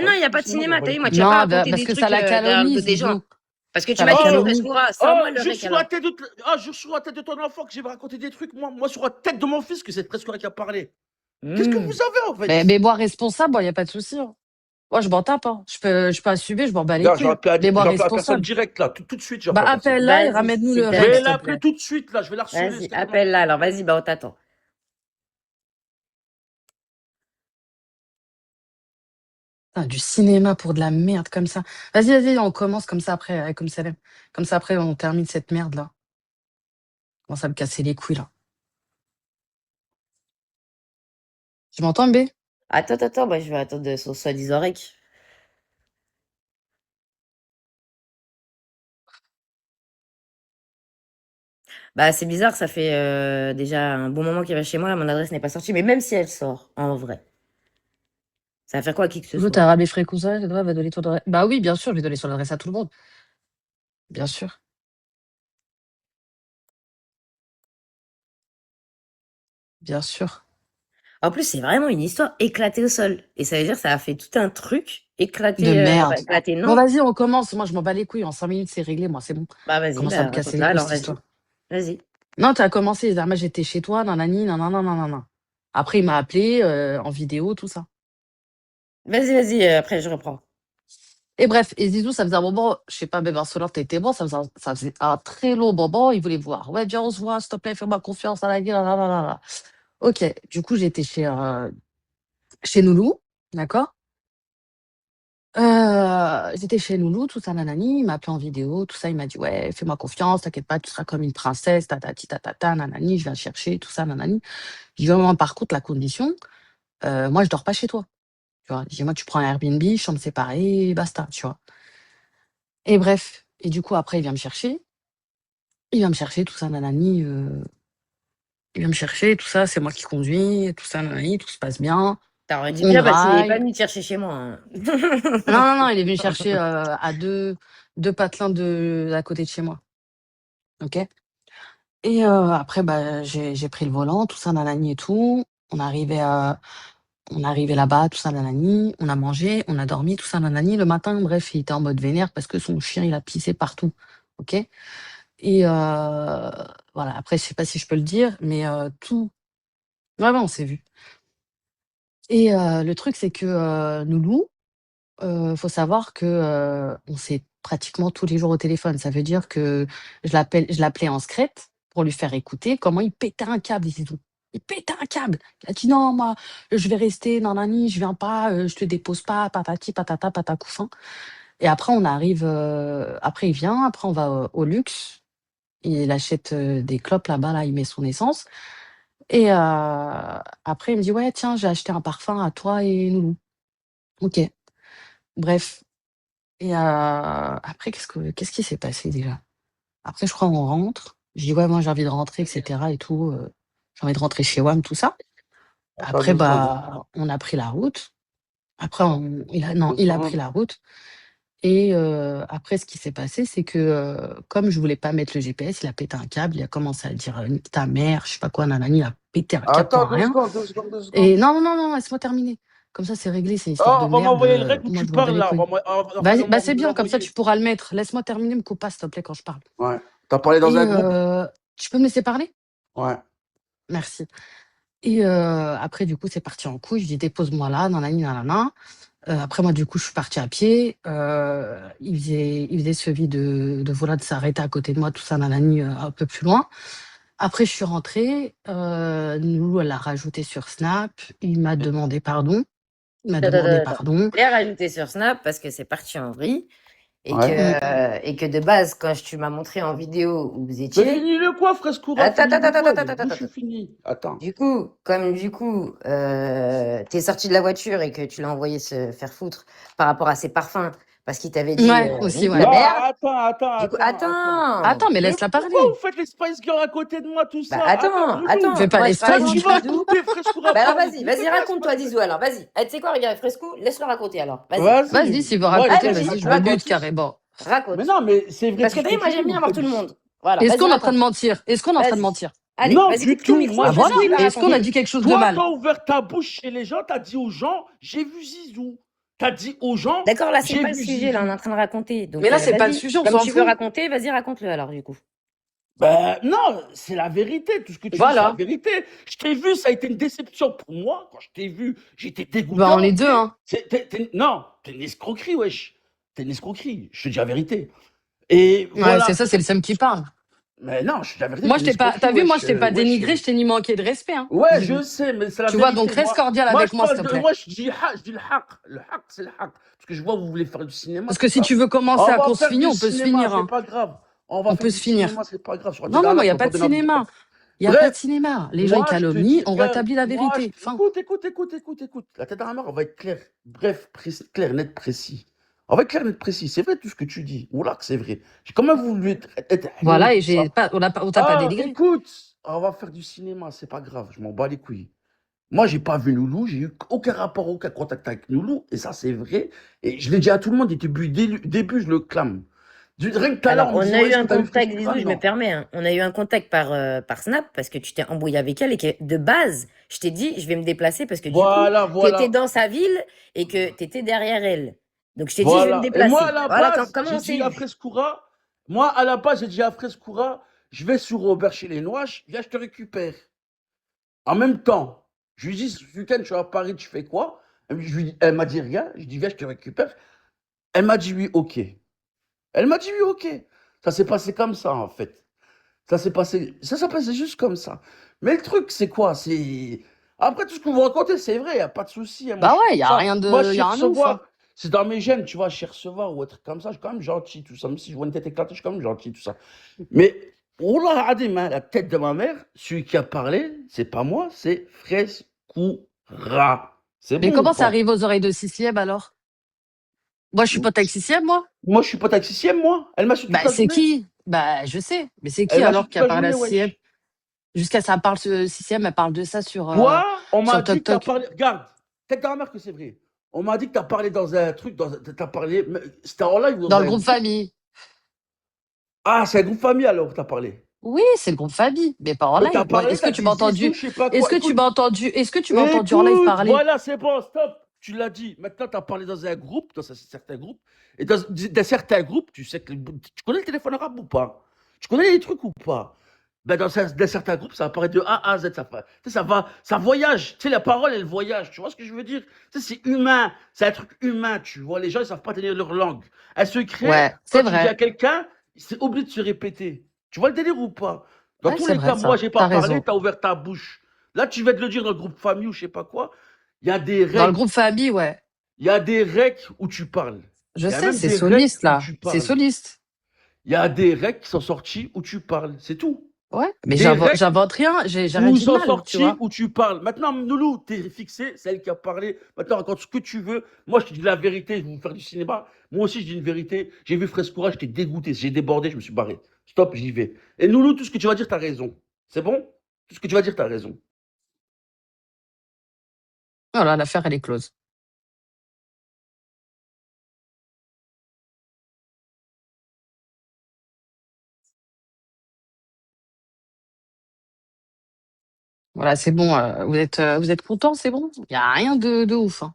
Ah non, il n'y a pas de cinéma, t'as vu, moi, tu vas pas Non, raconter parce des que ça trucs la calomnie, de des gens. Zizou. Parce que tu Ça m'as la dit que c'est calomnie. Frescoura, sors-moi le Jure rec sur la alors. tête jure sur la tête de ton enfant que j'ai raconté des trucs, moi sur la tête de mon fils que c'est Frescoura qui a parlé. Qu'est-ce que vous avez en fait? Mais bois responsable, il n'y a pas de souci. Hein. Moi, je m'en tape. Hein. Je peux assumer, je m'en bats les Là, couilles. Mais bois j'appelle la personne responsable. direct là, tout de suite, Bah, j'appelle la personne. appelle-la et Vas-y, ramène-nous s'il le te Je rec, vais plaît. s'il te l'appeler plaît. tout de suite là, je vais la harceler. Vas-y, appelle-la alors, vas-y, bah on t'attend. Putain, du cinéma pour de la merde comme ça. Vas-y, on commence comme ça après, comme ça. Comme ça après, on termine cette merde là. On commence à me casser les couilles là. Tu m'entends, B? Attends, bah, je vais attendre son soi-disant rec. Bah, c'est bizarre, ça fait déjà un bon moment qu'il va chez moi, mon adresse n'est pas sortie, mais même si elle sort, en vrai, ça va faire quoi à qui que ce Toujours, soit? t'as rabais frais cousin, va donner ton adresse. Bah oui, bien sûr, je vais donner son adresse à tout le monde. Bien sûr. Bien sûr. En plus, c'est vraiment une histoire éclatée au sol. Et ça veut dire que ça a fait tout un truc De éclaté, merde. éclaté, Bon, non? vas-y, on commence. Moi, je m'en bats les couilles. En 5 minutes, c'est réglé. Moi, c'est bon. Bah, vas-y, Commence à bah, me casser les raconte-la couilles, alors, cette vas-y. histoire. Vas-y. Non, t'as commencé. Moi, j'étais chez toi, nanani, nanana, nanana. Après, il m'a appelé en vidéo, tout ça. Vas-y, après, je reprends. Et bref, et Zizou, ça faisait un moment, je sais pas, même un soir, t'étais bon, ça faisait un très long moment, il voulait voir. Ouais, viens, on se voit, s'il te plaît, fais-moi confiance, à la gueule, là, là, là, là. Ok, du coup, j'étais chez Noulou, d'accord? J'étais chez Loulou, tout ça, nanani, il m'a appelé en vidéo, tout ça, il m'a dit, ouais, fais-moi confiance, t'inquiète pas, tu seras comme une princesse, tatati, tatata, nanani, je viens te chercher, tout ça, nanani. Je dis, vraiment, par contre, la condition, moi, je dors pas chez toi, tu vois. Je dis, moi, tu prends un Airbnb, chambre séparée, basta, tu vois. Et bref, et du coup, après, il vient me chercher, tout ça, nanani, il vient me chercher, tout ça, c'est moi qui conduis, tout ça, nanani, tout se passe bien, T'aurais dit on bien parce qu'il est pas draille. venu te chercher chez moi. Hein. Non, il est venu chercher à deux patelins à côté de chez moi. Ok. Et après, bah, j'ai pris le volant, tout ça, nanani et tout. On arrivait là-bas, tout ça, nanani. On a mangé, on a dormi, tout ça, nanani. Le matin, bref, il était en mode vénère parce que son chien, il a pissé partout. Ok. Et voilà. Après, je sais pas si je peux le dire, mais tout. Vraiment, on s'est vu. Et le truc, c'est que Noulou, faut savoir que on s'est pratiquement tous les jours au téléphone. Ça veut dire que je l'appelais en secrète pour lui faire écouter comment il pétait un câble, Zizou. Il pétait un câble. Il a dit non, moi, je vais rester, nanani, je viens pas, je te dépose pas, patati, patata, patacoufin. Et après, on arrive, après il vient, après on va au luxe. Il achète des clopes là-bas, là, il met son essence. Et après, il me dit ouais, tiens, j'ai acheté un parfum à toi et Noulou. Ok. Bref, et après, qu'est-ce qui s'est passé déjà? Après, je crois on rentre. Je dis: «Ouais, moi, j'ai envie de rentrer et cetera et tout, j'ai envie de rentrer chez WAM», tout ça. Attends Après, 2 secondes. bah, on a pris la route. Après, non, 2 il a pris secondes. la route et après, ce qui s'est passé, c'est que, comme je voulais pas mettre le GPS, il a pété un câble. Il a commencé à dire: «Nique ta mère», je sais pas quoi, nanani. Il a pété un câble Attends pour 2 rien secondes, 2 secondes, 2 secondes. et non, laisse-moi terminer. Comme ça, c'est réglé, c'est une histoire Oh, de on va merde, m'envoyer le règle où moi, tu je m'en bats parles les là. couilles. Fallait Vas-y, bah, c'est me bien, comme ça, l'envoyer. tu pourras le mettre. Laisse-moi terminer, me coupe pas, s'il te plaît, quand je parle. Ouais. T'as parlé dans Et un groupe? tu peux me laisser parler? Ouais. Merci. Et après, du coup, c'est parti en couille. Je dis: «Dépose-moi là, nanani, nanana». Après moi, du coup, je suis partie à pied. Il faisait celui de voilà, de s'arrêter à côté de moi, tout ça, nanani, un peu plus loin. Après, je suis rentrée. Loulou, elle l'a rajouté sur Snap. Il m'a demandé pardon. Il m'a demandé Attends. pardon. Je l'ai rajouté sur Snap parce que c'est parti en vrille Ouais. et que de base, quand tu m'as montré en vidéo où vous Mais étiez. finis-le quoi, Frescoura? Attends, attends, Finis-le attends, quoi? attends, Il est attends, bouche attends. fini. Attends. T'es sorti de la voiture et que tu l'as envoyé se faire foutre par rapport à ses parfums parce qu'il t'avait dit Ouais, aussi, nique ouais. ta Non, mère. attends, Du coup, attends, attends. attends. Attends, mais Mais laisse-la pourquoi parler. vous faites les Spice Girls à côté de moi, tout Bah ça? attends, Loulou. Fais pas moi les je te Quand Spice tu raconte, vas Girls. Zizou. écouter Frescoura Bah alors parler, vas-y, je te laisse raconte-toi, parce que... Zizou, alors, vas-y. Eh, tu sais quoi, regarde, Fresco, laisse-le raconter alors, vas-y. Vas-y, Vas-y. s'il veut Moi, raconter, Allez, vas-y, vas-y, je me bute raconte, carrément. Mais raconte. non, mais c'est vrai Parce tout que ce d'ailleurs, que moi tu dis. j'aime bien Vous voir faites tout du... le monde. Voilà, Est-ce vas-y, qu'on est en train de raconte. mentir? Est-ce qu'on est en train de Vas-y. mentir? Allez, Non, vas-y, du coupe ton tout. micro, Moi, Bah j'ai voilà. Fresco, il va dit... Est-ce qu'on a raconter. dit quelque chose de Toi, mal? t'as ouvert ta bouche chez les gens, t'as dit aux gens, j'ai vu Zizou. T'as dit aux gens, D'accord, là, c'est j'ai pas le vu sujet, là, on est Zizi. en train de raconter. Donc, Mais là, c'est pas le vas-y, sujet, on comme s'en tu veux fout. raconter, vas-y, raconte-le alors, du coup. Ben non, c'est la vérité. Tout ce que tu dis, c'est la Voilà. vérité. Je t'ai vu, ça a été une déception pour moi. Quand je t'ai vu, j'étais Bah, on est dégoûtant. deux, hein. Non, t'es une escroquerie, wesh. T'es une escroquerie. Je te dis la vérité. Et Ouais, c'est voilà. ça, c'est le Sam qui parle. Mais non, je te dis la vérité, Moi, t'es je une t'ai pas, escroquerie, t'as vu, moi, wesh. je t'ai pas Wesh. dénigré, je t'ai ni manqué de respect, hein, Ouais, Zizi. je sais, mais c'est la Tu vois, vérité. donc reste cordial Moi, avec je moi, s'il parle te de. plaît. Moi, je dis le haq. Le haq, c'est le haq. Parce que je vois, vous voulez faire du cinéma, Parce que c'est si ça. tu veux commencer On à va qu'on se faire finisse, du on peut se cinéma, finir, c'est hein. pas grave. On va On faire peut du se finir. cinéma, c'est pas grave. Sur Non, non, moi, il n'y a tu vas pas pas de donner envie de cinéma. Il n'y a pas de Bref, cinéma. Les gens, ils moi, je te calomnient, dis on que. rétablit la vérité. Fin. Écoute. La tête à la on va être clair. Bref, clair, net, précis. On va être clair, net, précis. C'est vrai tout ce que tu dis. Oula, que c'est vrai. J'ai quand même voulu être Voilà, et tout ça. on t'a pas Ah, dénigré. écoute, on va faire du cinéma, c'est pas grave, je m'en bats les couilles. Moi, j'ai pas vu Loulou, j'ai eu aucun rapport, aucun contact avec Loulou, et ça, c'est vrai. Et je l'ai dit à tout le monde, et depuis le début, je le clame. Rien que tout à l'heure, Alors, on me on disait, a ouais, eu est-ce que un t'as vu contact, Frescura? Zizou, je me Non. permets, hein. On a eu un contact par Snap parce que tu t'es embrouillé avec elle et que de base, je t'ai dit, je vais me déplacer parce que du coup, tu étais Voilà. dans sa ville et que tu étais derrière elle. Donc, je t'ai dit, je vais me Voilà. Et moi, à déplacer. la Voilà base, comment j'ai on s'est dit à eu. Frescura, moi, à la base, j'ai dit à Frescura, je vais sur Robert chez les Noaches, viens, je te récupère. En même temps, je lui dis, ce week-end, je suis à Paris, tu fais quoi? Elle m'a dit rien. Je dis, viens, je te récupère. Elle m'a dit oui, ok. Elle m'a dit oui, ok. Ça s'est passé comme ça, en fait. Ça s'est passé juste comme ça. Mais le truc, c'est quoi? C'est. Après, tout ce que vous racontez, c'est vrai, il n'y a pas de souci, hein. Moi, Bah je suis ouais, il comme y a ça. rien Moi, je de, y sais a rien de ouf, hein. recevoir. C'est dans mes gènes, tu vois, je sais recevoir ou être comme ça. Je suis quand même gentil, tout ça. Même si je vois une tête éclatée, je suis quand même gentil, tout ça. Mais, oh là, Adim, hein, la tête de ma mère, celui qui a parlé, c'est pas moi, c'est Frescura. C'est Mais bon ou comment ça pas? arrive aux oreilles de Sixième alors? Moi, je suis pote avec Sixième, moi? Moi, je suis pas taxicienne, moi. Elle m'a su toute Bah, la c'est journée. qui? Bah, je sais. Mais c'est qui Elle m'a su alors toute qui a la parlé à journée, Sixième? wesh. Jusqu'à ça parle, Sixième, elle parle de ça Toi, on m'a sur dit Tok que tu as Tok. parlé. Regarde, tête dans la mer que c'est vrai. On m'a dit que tu as parlé dans un truc. Tu as parlé. C'était en live ou Dans dans le un groupe groupe? famille. Ah, c'est un groupe famille alors que tu as parlé. Oui, c'est le groupe famille, mais pas en Mais tu as live. Moi, parlé, est-ce tu que as tu dit m'as Zizou, entendu? je sais pas quoi. Écoute, Est-ce que tu m'as entendu en live parler? voilà, c'est bon, stop. Tu l'as dit. Maintenant, tu as parlé dans un groupe, dans un certain groupe. Et dans certains groupes, tu sais que. Tu connais le téléphone arabe ou pas? Tu connais les trucs ou pas? Ben dans certains groupes, ça apparaît de A à Z. Ça voyage. Tu sais, la parole, elle voyage. Tu vois ce que je veux dire? Tu sais, c'est humain. C'est un truc humain, tu vois. Les gens, ils savent pas tenir leur langue. Elle se crée. Ouais, Quand c'est tu dis à vrai. quelqu'un, c'est obligé de se répéter. Tu vois le délire ou pas? Dans Ouais, tous c'est les vrai, cas, moi, ça. j'ai pas T'as parlé, raison. tu as ouvert ta bouche. Là, tu vas te le dire dans le groupe famille ou je sais pas quoi. Il y a des Dans le règles. groupe famille, ouais. Il y a des règles où tu parles. Je Il y a sais, même c'est des règles soliste, où là. tu C'est parles. soliste. Il y a des règles qui sont sorties où tu parles. C'est tout. Ouais, mais Des règles j'invente rien, j'ai rien où dit de sont mal, tu sortis, vois. où tu parles. Maintenant, Noulou, t'es fixé, c'est elle qui a parlé. Maintenant, raconte ce que tu veux. Moi, je te dis la vérité, je vais vous faire du cinéma. Moi aussi, je dis une vérité. J'ai vu Frescura, j'étais dégoûté. J'ai débordé, je me suis barré. Stop, j'y vais. Et Noulou, tout ce que tu vas dire, t'as raison. C'est bon? Tout ce que tu vas dire, t'as raison. Voilà, l'affaire, elle est close. Voilà, c'est bon. Vous êtes contents, c'est bon? Il n'y a rien de ouf, hein.